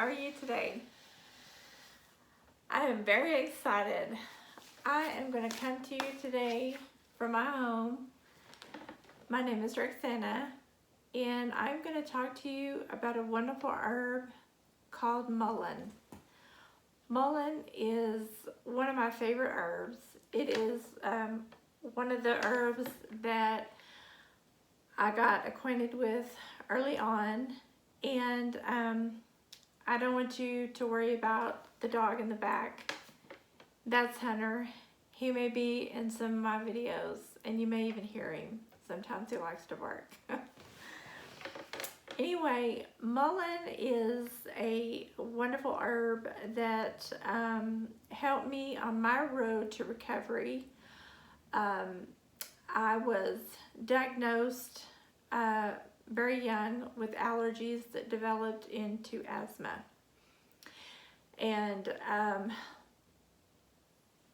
are you today? I am very excited. I am going to come to you today from my home. My name is Rexanna, and I'm going to talk to you about a wonderful herb called mullein. Mullein is one of my favorite herbs. It is one of the herbs that I got acquainted with early on, and I don't want you to worry about the dog in the back. That's Hunter. He may be in some of my videos, and you may even hear him. Sometimes he likes to bark. Anyway, mullein is a wonderful herb that helped me on my road to recovery. I was diagnosed very young with allergies that developed into asthma, and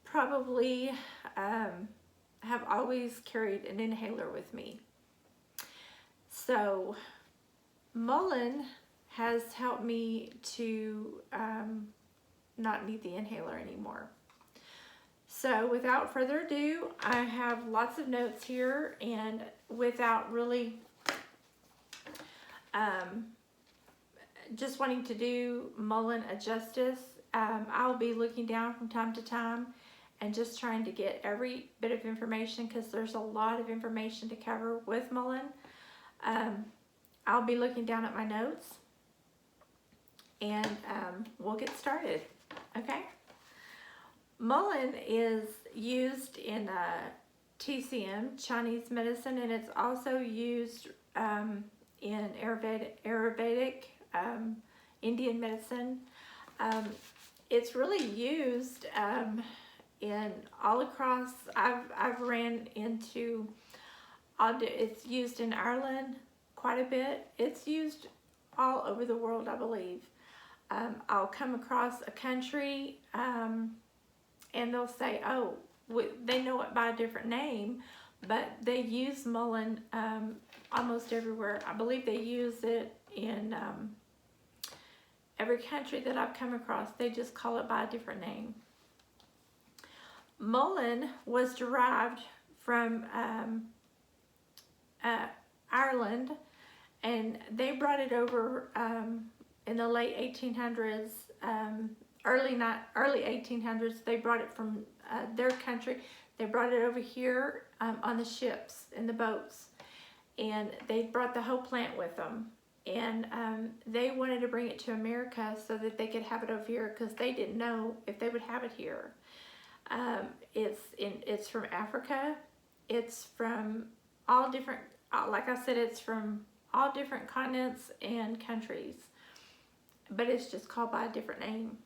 probably have always carried an inhaler with me. So mullein has helped me to not need the inhaler anymore. So without further ado, I have lots of notes here, and without really just wanting to do mullein a justice, I'll be looking down from time to time and just trying to get every bit of information, because there's a lot of information to cover with mullein. I'll be looking down at my notes, and we'll get started, okay? Mullein is used in TCM, Chinese medicine, and it's also used in Ayurvedic, Indian medicine. It's really used in all across. I've ran into. It's used in Ireland quite a bit. It's used all over the world, I believe. I'll come across a country and they'll say, oh, they know it by a different name, but they use mullein almost everywhere. I believe they use it in every country that I've come across. They just call it by a different name. Mullein was derived from Ireland, and they brought it over in the late 1800s, early 1800s. They brought it from their country. They brought it over here on the ships, in the boats, and they brought the whole plant with them. And they wanted to bring it to America so that they could have it over here, because they didn't know if they would have it here. It's from Africa. It's from all different, like I said, it's from all different continents and countries, but it's just called by a different name.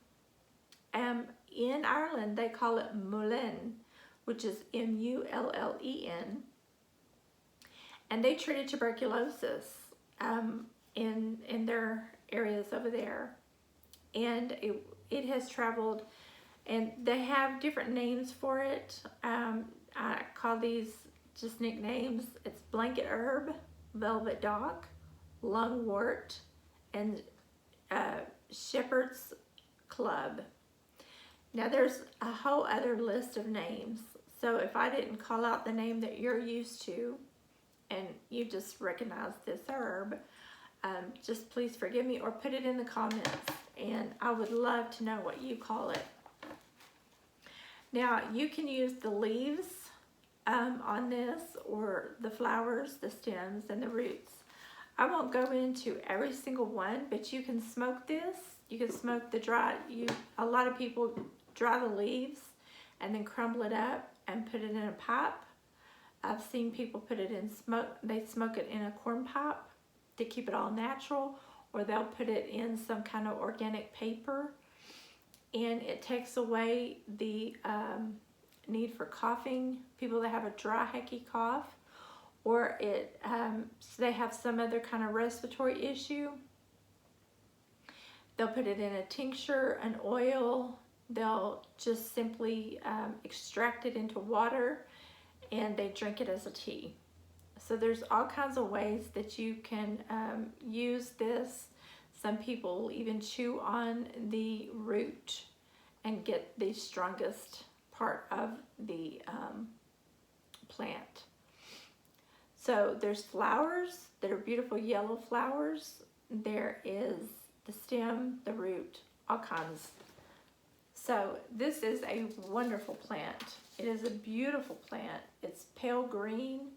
In Ireland, they call it Mullein, which is M-U-L-L-E-N, and they treated tuberculosis in their areas over there, and it has traveled, and they have different names for it. I call these just nicknames. It's blanket herb, velvet dog, lungwort, and shepherd's club. Now there's a whole other list of names, so if I didn't call out the name that you're used to and you just recognize this herb, just please forgive me or put it in the comments, and I would love to know what you call it. Now you can use the leaves on this, or the flowers, the stems, and the roots. I won't go into every single one, but you can smoke this. You can smoke the dry. A lot of people dry the leaves and then crumble it up and put it in a pipe. I've seen people put it in smoke. They smoke it in a corn pipe to keep it all natural, or they'll put it in some kind of organic paper, and it takes away the need for coughing. People that have a dry, hacky cough, or they have some other kind of respiratory issue, they'll put it in a tincture, an oil. They'll just simply extract it into water, and they drink it as a tea. So there's all kinds of ways that you can use this. some people even chew on the root and get the strongest part of the plant. So there's flowers that are beautiful yellow flowers. There is the stem, the root, all kinds. So this is a wonderful plant. It is a beautiful plant. It's pale green.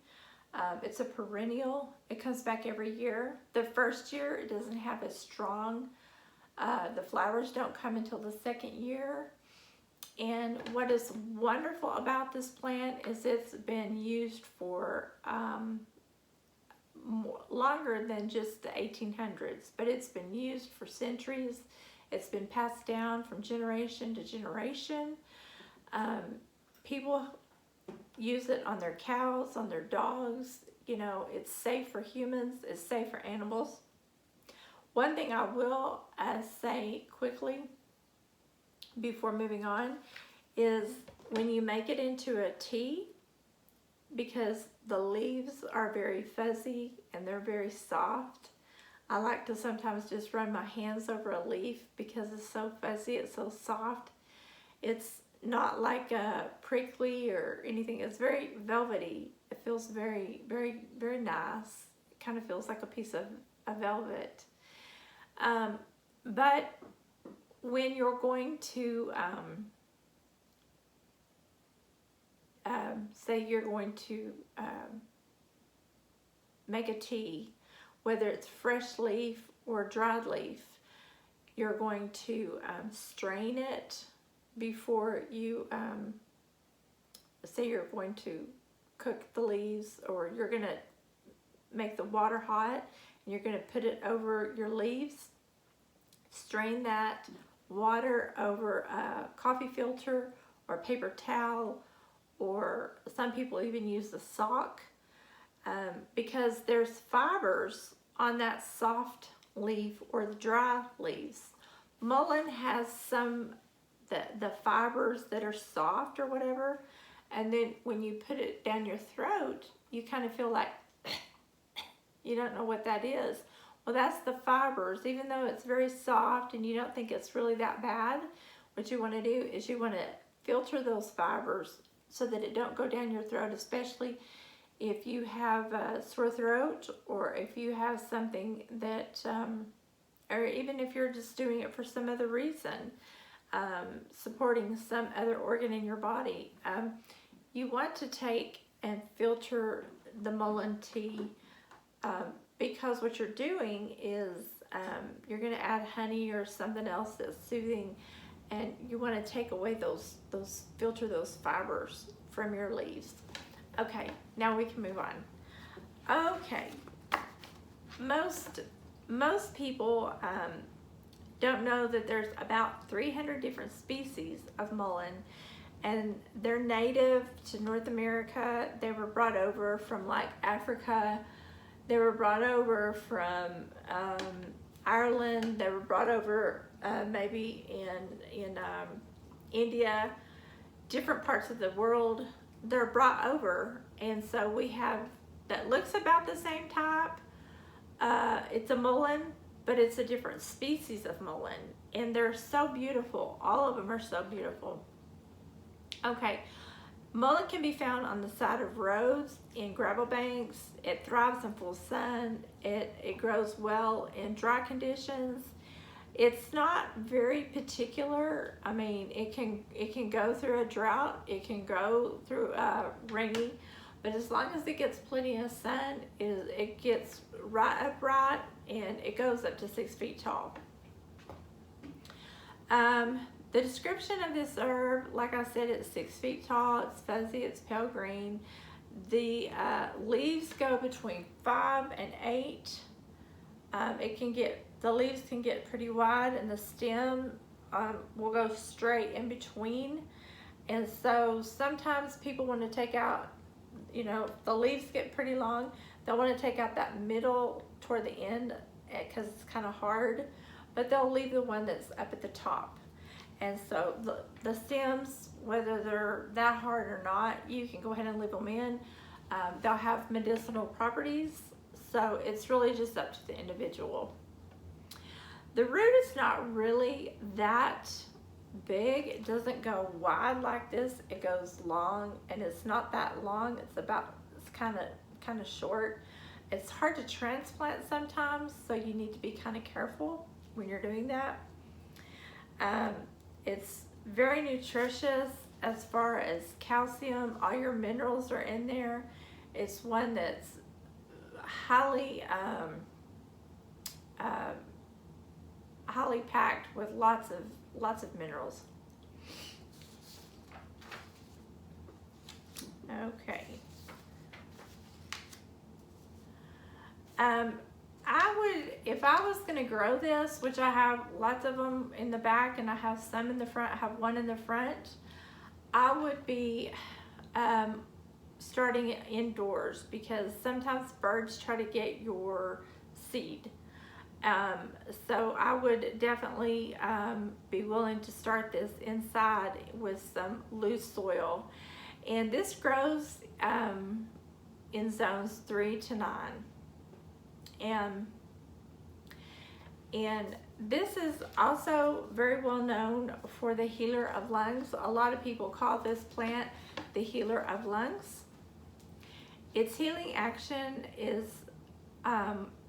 It's a perennial. It comes back every year. The first year it doesn't have as strong. The flowers don't come until the second year. And what is wonderful about this plant is it's been used for longer than just the 1800s, but it's been used for centuries. It's been passed down from generation to generation. People use it on their cows, on their dogs. You know, it's safe for humans, it's safe for animals. One thing I will say quickly before moving on is when you make it into a tea, because the leaves are very fuzzy and they're very soft, I like to sometimes just run my hands over a leaf because it's so fuzzy, it's so soft. It's not like a prickly or anything. It's very velvety. It feels very, very, very nice. It kind of feels like a piece of velvet. But when you're going to, say you're going to make a tea, whether it's fresh leaf or dried leaf, you're going to strain it before you, say you're going to cook the leaves, or you're going to make the water hot and you're going to put it over your leaves. Strain that water over a coffee filter or paper towel, or some people even use the sock, because there's fibers on that soft leaf or the dry leaves. Mullein has some the fibers that are soft or whatever, and then when you put it down your throat, you kind of feel like you don't know what that is. Well, that's the fibers. Even though it's very soft and you don't think it's really that bad, what you want to do is you want to filter those fibers so that it don't go down your throat, especially if you have a sore throat, or if you have something that, or even if you're just doing it for some other reason, supporting some other organ in your body. You want to take and filter the mullein tea, because what you're doing is you're going to add honey or something else that's soothing, and you want to take away filter those fibers from your leaves. Okay, now we can move on. Okay, most people don't know that there's about 300 different species of mullein, and they're native to North America. They were brought over from like Africa. They were brought over from Ireland. They were brought over maybe in India, different parts of the world. They're brought over, and so we have that looks about the same type. It's a mullein, but it's a different species of mullein, and they're so beautiful. All of them are so beautiful. Okay, mullein can be found on the side of roads, in gravel banks. It thrives in full sun. It grows well in dry conditions. It's not very particular. I mean, it can go through a drought. It can go through rainy, but as long as it gets plenty of sun, it gets right upright, and it goes up to 6 feet tall. The description of this herb, like I said, it's 6 feet tall, it's fuzzy, it's pale green. The leaves go between 5 and 8. The leaves can get pretty wide, and the stem will go straight in between. And so sometimes people want to take out, you know, the leaves get pretty long, they'll want to take out that middle toward the end because it's kind of hard, but they'll leave the one that's up at the top. And so the stems, whether they're that hard or not, you can go ahead and leave them in. They'll have medicinal properties, so it's really just up to the individual. the root is not really that big. It doesn't go wide like this. It goes long, and it's not that long. It's kind of short. It's hard to transplant sometimes, so you need to be kind of careful when you're doing that. It's very nutritious as far as calcium. All your minerals are in there. It's one that's highly highly packed with lots of minerals. Okay. If I was going to grow this, which I have lots of them in the back and I have some in the front, I have one in the front, I would be starting it indoors, because sometimes birds try to get your seed. So I would definitely be willing to start this inside with some loose soil. And this grows in zones 3 to 9. And this is also very well known for the healer of lungs. A lot of people call this plant the healer of lungs. Its healing action is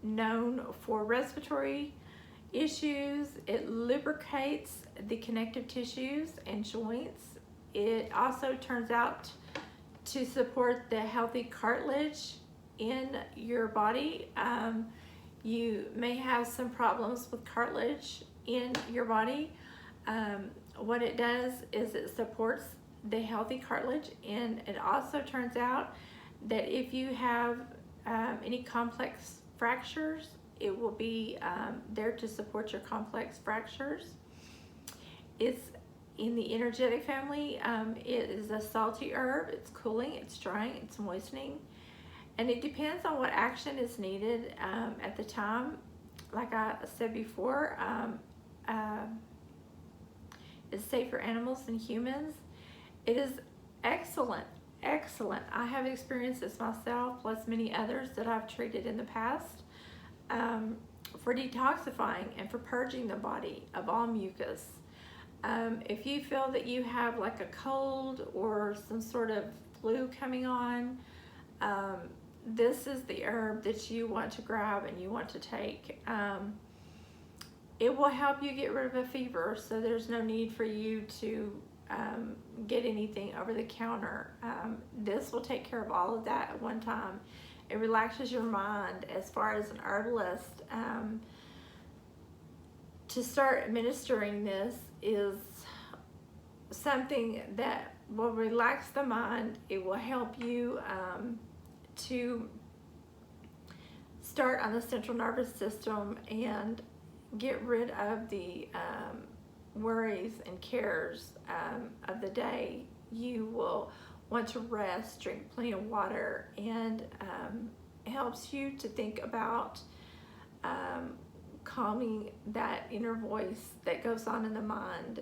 known for respiratory issues. It lubricates the connective tissues and joints. It also turns out to support the healthy cartilage in your body. You may have some problems with cartilage in your body. What it does is it supports the healthy cartilage, and it also turns out that if you have any complex fractures, it will be there to support your complex fractures. It's in the energetic family. It is a salty herb. It's cooling, it's drying, it's moistening. And it depends on what action is needed at the time. Like I said before, it's safe for animals and humans. It is excellent, excellent. I have experienced this myself, plus many others that I've treated in the past, for detoxifying and for purging the body of all mucus. If you feel that you have like a cold or some sort of flu coming on, this is the herb that you want to grab and you want to take. It will help you get rid of a fever, so there's no need for you to get anything over the counter. This will take care of all of that at one time. It relaxes your mind. As far as an herbalist, to start administering this is something that will relax the mind. It will help you to start on the central nervous system and get rid of the worries and cares of the day. You will want to rest, drink plenty of water, and helps you to think about calming that inner voice that goes on in the mind,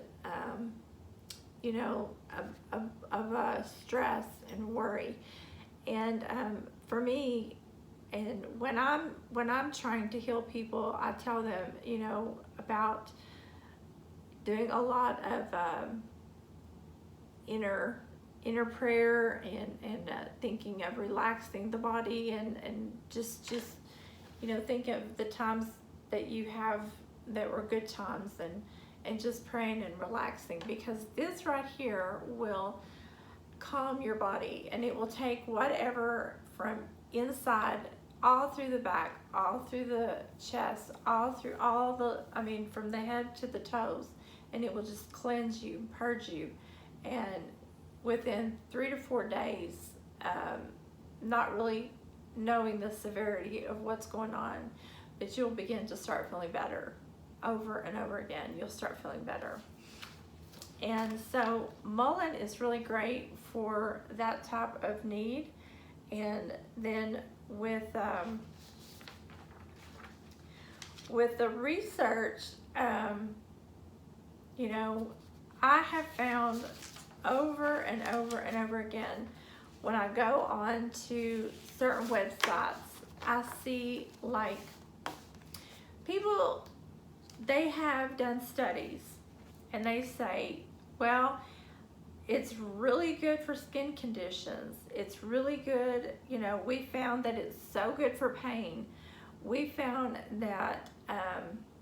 you know, of stress and worry. And for me, and when I'm trying to heal people, I tell them, you know, about doing a lot of inner prayer and thinking of relaxing the body, and just you know, think of the times that you have that were good times, and just praying and relaxing, because this right here will calm your body, and it will take whatever from inside all through the back, all through the chest, all through all the, I mean, from the head to the toes, and it will just cleanse you, purge you. And within 3 to 4 days, not really knowing the severity of what's going on, but you'll begin to start feeling better. Over and over again, you'll start feeling better. And so mullein is really great for that type of need. And then with the research, you know, I have found over and over and over again, when I go on to certain websites, I see like people they have done studies, and they say, well, it's really good for skin conditions. It's really good, we found that it's so good for pain. We found that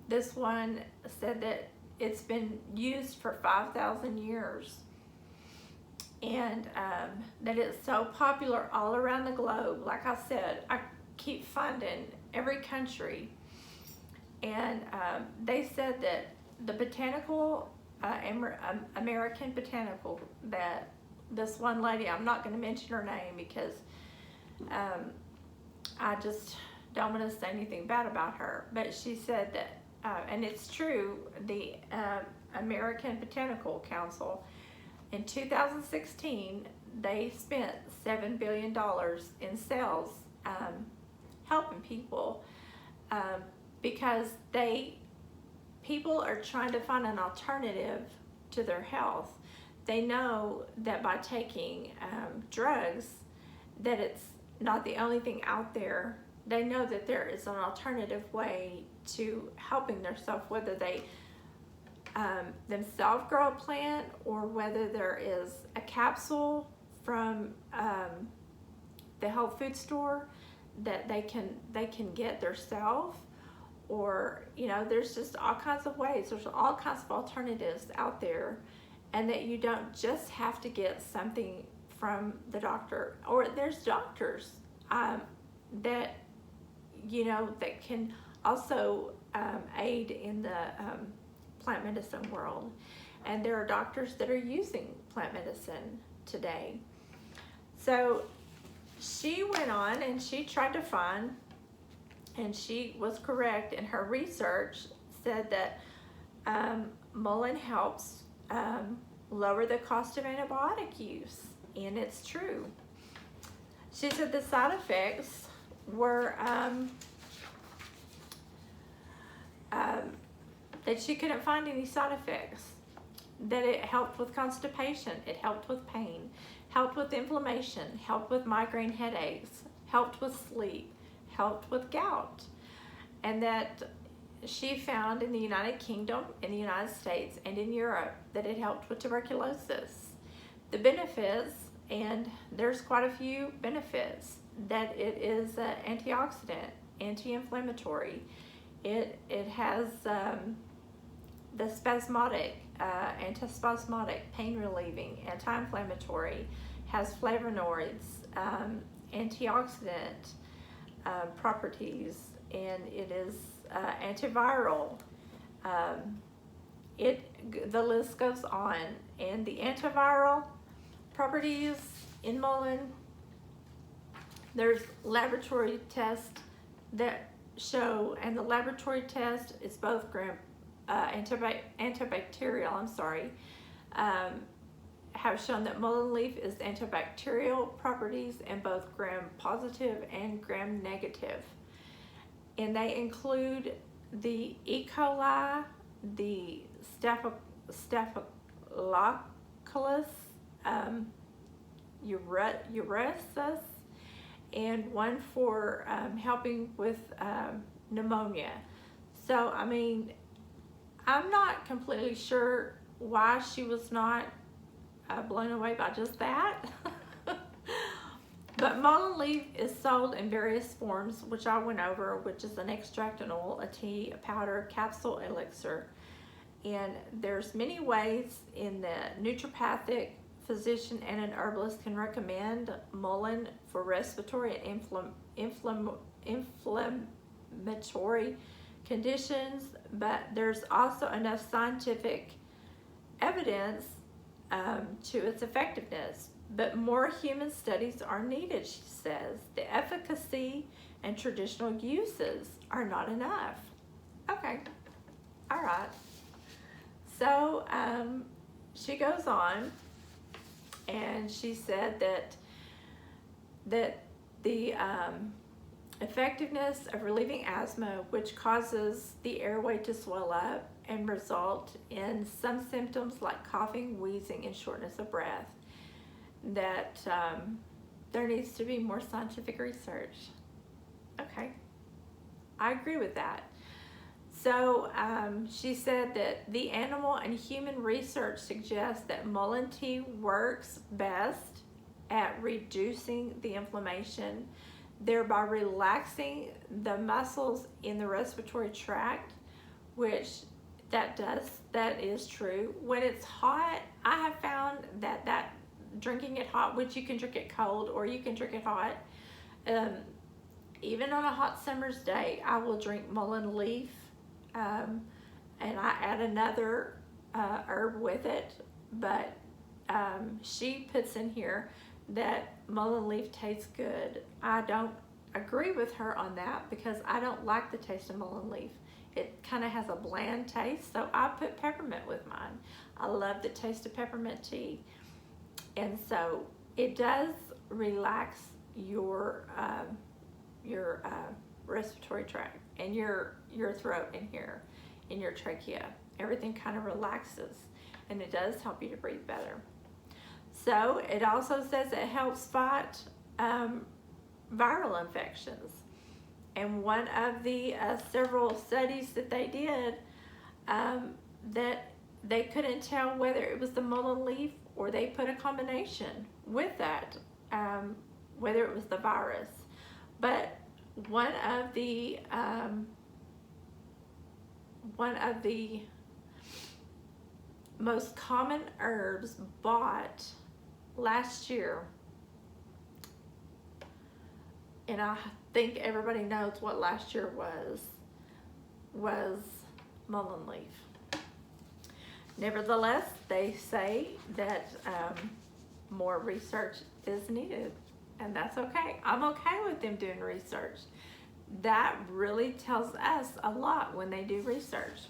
this one said that it's been used for 5,000 years, and that it's so popular all around the globe. Like I said, I keep finding every country, and they said that the botanical American botanical, that this one lady, I'm not going to mention her name because I just don't want to say anything bad about her, but she said that, and it's true, the American Botanical Council in 2016, they spent $7 billion in sales helping people because people are trying to find an alternative to their health. They know that by taking drugs, that it's not the only thing out there. They know that there is an alternative way to helping themselves, whether they themselves grow a plant, or whether there is a capsule from the health food store that they can get themselves, or there's just all kinds of ways. There's all kinds of alternatives out there, and that you don't just have to get something from the doctor. Or there's doctors that that can also aid in the plant medicine world, and there are doctors that are using plant medicine today. So she went on and she tried to find, and she was correct in her research, said that Mullein helps lower the cost of antibiotic use, and it's true. She said the side effects were that she couldn't find any side effects, that it helped with constipation, it helped with pain, helped with inflammation, helped with migraine headaches, helped with sleep, helped with gout, and that she found in the United Kingdom, in the United States, and in Europe that it helped with tuberculosis. The benefits, and there's quite a few benefits, that it is antioxidant, anti-inflammatory. It has the spasmodic, antispasmodic, pain relieving, anti-inflammatory, has flavonoids, antioxidant properties, and it is antiviral. The list goes on, and the antiviral properties in Mullein, there's laboratory tests that show, and the laboratory test is both antibacterial, have shown that mullein leaf is antibacterial properties in both gram positive and gram negative. And they include the E. coli, the Staphylococcus aureus, and one for helping with pneumonia. So, I mean, I'm not completely sure why she was not blown away by just that. But mullein leaf is sold in various forms, which I went over, which is an extract, an oil, a tea, a powder, capsule, elixir. And there's many ways in the naturopathic physician and an herbalist can recommend mullein for respiratory and inflammatory conditions, but there's also enough scientific evidence to its effectiveness. But more human studies are needed, she says. The efficacy and traditional uses are not enough. Okay, all right. So she goes on, and she said that the effectiveness of relieving asthma, which causes the airway to swell up and result in some symptoms like coughing, wheezing, and shortness of breath, that there needs to be more scientific research. Okay, I agree with that. So she said that the animal and human research suggests that mullein tea works best at reducing the inflammation, thereby relaxing the muscles in the respiratory tract, which that is true. When it's hot, I have found that drinking it hot, which you can drink it cold or you can drink it hot, even on a hot summer's day, I will drink mullein leaf, and I add another herb with it, but she puts in here that mullein leaf tastes good. I don't agree with her on that because I don't like the taste of mullein leaf. It kind of has a bland taste, so I put peppermint with mine. I love the taste of peppermint tea, and so it does relax your respiratory tract and your throat in here, in your trachea. Everything kind of relaxes, and it does help you to breathe better. So it also says it helps fight viral infections. And one of the several studies that they did, that they couldn't tell whether it was the mullein leaf or they put a combination with that, whether it was the virus. But one of the most common herbs bought last year, and I think everybody knows what last year was mullein leaf. Nevertheless, they say that more research is needed, and that's okay. I'm okay with them doing research. That really tells us a lot when they do research.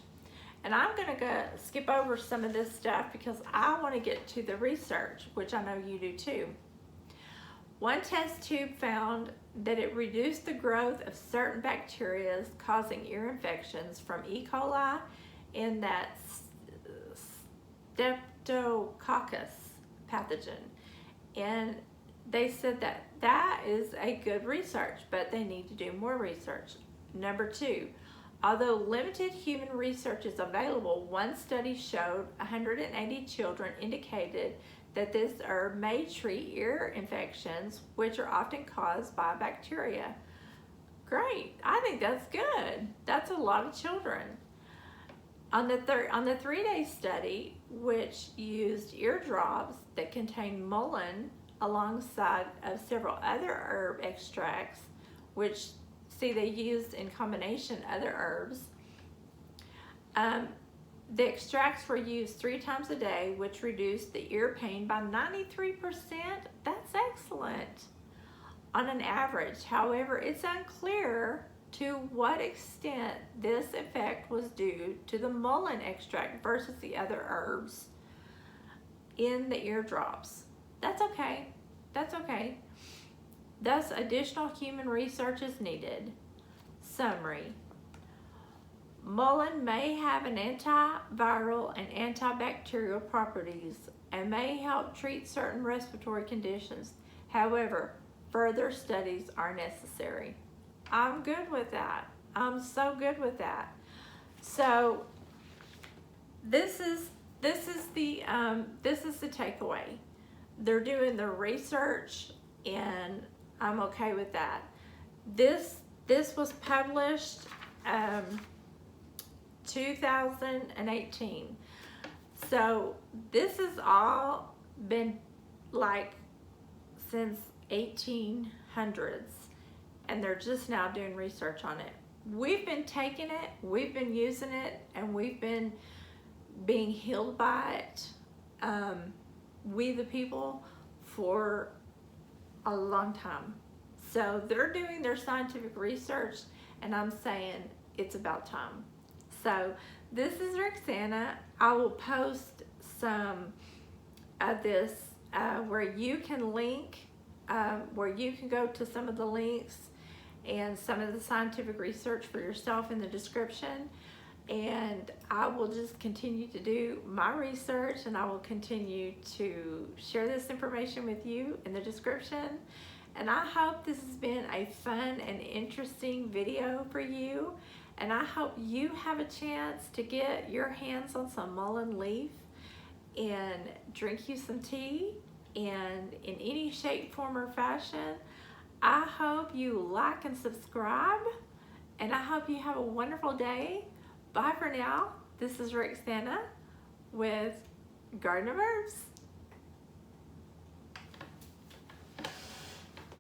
And I'm going to skip over some of this stuff because I want to get to the research, which I know you do too. One test tube found that it reduced the growth of certain bacteria causing ear infections from E. coli in that Streptococcus pathogen. And they said that is a good research, but they need to do more research. Number 2, although limited human research is available, one study showed 180 children indicated that this herb may treat ear infections, which are often caused by bacteria. Great, I think that's good. That's a lot of children. On the 3-day study, which used eardrops that contained mullein alongside of several other herb extracts, which they used in combination other herbs. The extracts were used 3 times a day, which reduced the ear pain by 93%. That's excellent on an average. However, it's unclear to what extent this effect was due to the mullein extract versus the other herbs in the eardrops. That's okay. That's okay. Thus, additional human research is needed. Summary. Mullein may have an antiviral and antibacterial properties and may help treat certain respiratory conditions. However, further studies are necessary. I'm good with that. I'm so good with that. So this is the takeaway. They're doing the research, and I'm okay with that. This was published 2018. So this has all been like since 1800s, and they're just now doing research on it. We've been taking it, we've been using it, and we've been being healed by it, we the people, for a long time. So they're doing their scientific research, and I'm saying it's about time. So this is Rexanna. I will post some of this where you can link, where you can go to some of the links and some of the scientific research for yourself in the description. And I will just continue to do my research, and I will continue to share this information with you in the description. And I hope this has been a fun and interesting video for you. And I hope you have a chance to get your hands on some mullein leaf and drink you some tea, and in any shape, form, or fashion. I hope you like and subscribe, and I hope you have a wonderful day. Bye for now. This is Rexanna with Garden of Herbs.